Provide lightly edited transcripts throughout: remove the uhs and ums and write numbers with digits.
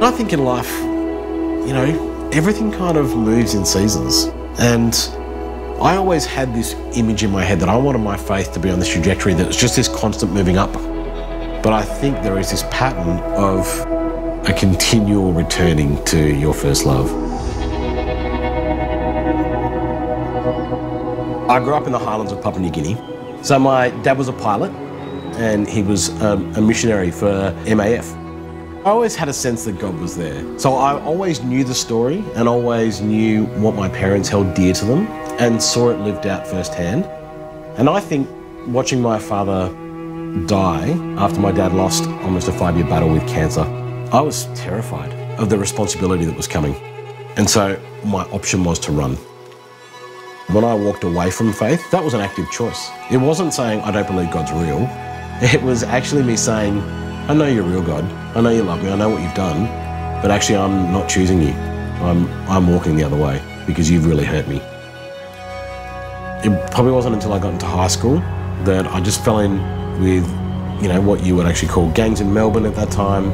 I think in life, everything kind of moves in seasons. And I always had this image in my head that I wanted my faith to be on this trajectory that was just this constant moving up. But I think there is this pattern of a continual returning to your first love. I grew up in the highlands of Papua New Guinea. So my dad was a pilot and he was a missionary for MAF. I always had a sense that God was there. So I always knew the story and always knew what my parents held dear to them and saw it lived out firsthand. And I think watching my father die after my dad lost almost a 5-year battle with cancer, I was terrified of the responsibility that was coming. And so my option was to run. When I walked away from faith, that was an active choice. It wasn't saying, I don't believe God's real. It was actually me saying, I know you're real, God. I know you love me. I know what you've done. But actually, I'm not choosing you. I'm walking the other way because you've really hurt me. It probably wasn't until I got into high school that I just fell in with, what you would actually call gangs in Melbourne at that time.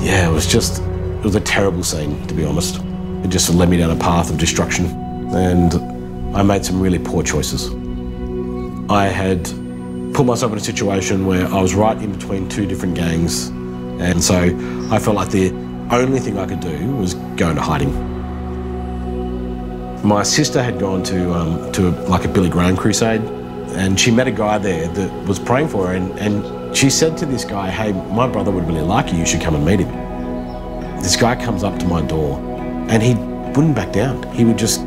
Yeah, it was a terrible scene, to be honest. It just led me down a path of destruction. And I made some really poor choices. I had put myself in a situation where I was right in between two different gangs, and so I felt like the only thing I could do was go into hiding. My sister had gone to a Billy Graham crusade, and she met a guy there that was praying for her, and she said to this guy, hey, my brother would really like you, you should come and meet him. This guy comes up to my door, and he wouldn't back down. He would just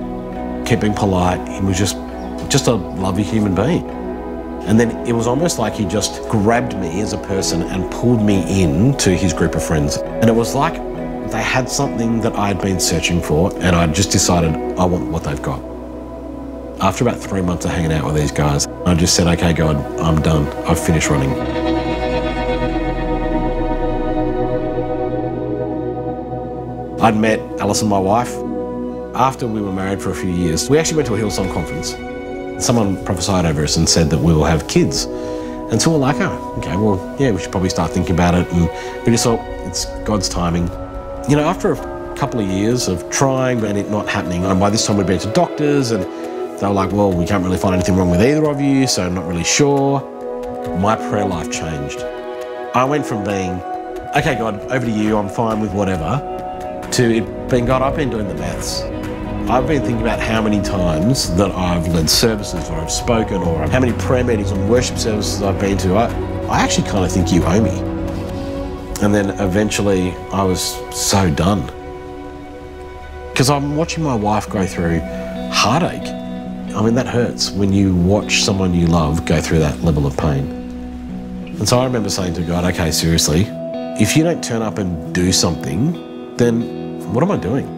keep being polite. He was just a lovely human being. And then it was almost like he just grabbed me as a person and pulled me into his group of friends. And it was like they had something that I had been searching for, and I just decided I want what they've got. After about 3 months of hanging out with these guys, I just said, okay, God, I'm done. I've finished running. I'd met Alison, my wife. After we were married for a few years, we actually went to a Hillsong conference. Someone prophesied over us and said that we will have kids. And so we're like, oh, okay, well, yeah, we should probably start thinking about it. And we just thought, it's God's timing. After a couple of years of trying and it not happening, and by this time we'd been to doctors and they were like, well, we can't really find anything wrong with either of you, so I'm not really sure. My prayer life changed. I went from being, okay, God, over to you, I'm fine with whatever, to it being, God, I've been doing the maths. I've been thinking about how many times that I've led services or I've spoken or how many prayer meetings and worship services I've been to. I actually kind of think you owe me. And then eventually I was so done. Because I'm watching my wife go through heartache. I mean, that hurts when you watch someone you love go through that level of pain. And so I remember saying to God, okay, seriously, if you don't turn up and do something, then what am I doing?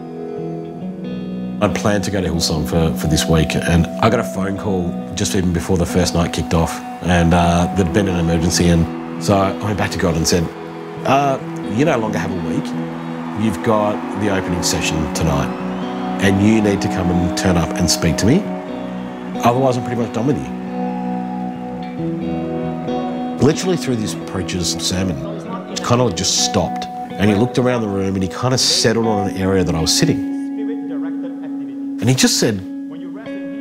I'd planned to go to Hillsong for this week, and I got a phone call just even before the first night kicked off, and there'd been an emergency, and so I went back to God and said, you no longer have a week. You've got the opening session tonight, and you need to come and turn up and speak to me. Otherwise, I'm pretty much done with you. Literally through this preacher's sermon, it kind of just stopped, and he looked around the room and he kind of settled on an area that I was sitting. And he just said,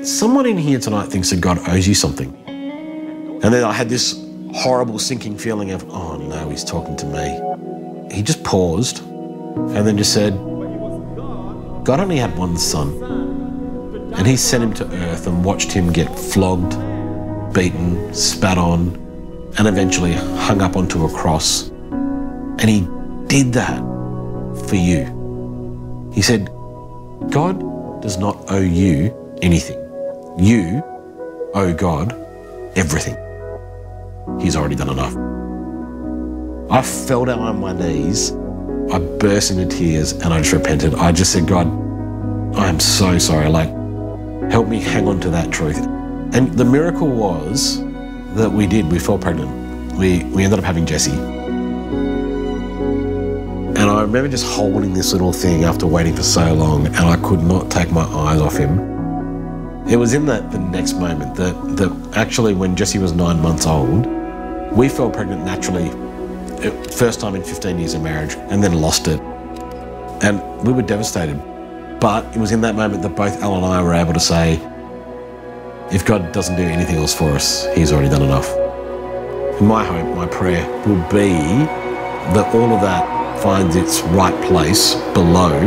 someone in here tonight thinks that God owes you something. And then I had this horrible sinking feeling of, oh no, he's talking to me. He just paused and then just said, God only had one son. And he sent him to earth and watched him get flogged, beaten, spat on, and eventually hung up onto a cross. And he did that for you. He said, God does not owe you anything. You owe God everything. He's already done enough. I fell down on my knees, I burst into tears, and I just repented. I just said, God, I am so sorry. Help me hang on to that truth. And the miracle was that we fell pregnant. We ended up having Jessie. And I remember just holding this little thing after waiting for so long, and I could not take my eyes off him. It was in the next moment that actually when Jessie was 9 months old, we fell pregnant naturally, first time in 15 years of marriage, and then lost it. And we were devastated. But it was in that moment that both Al and I were able to say, if God doesn't do anything else for us, he's already done enough. And my hope, my prayer will be that all of that finds its right place below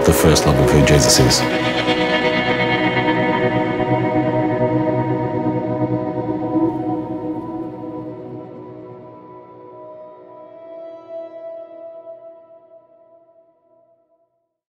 the first love of who Jesus is.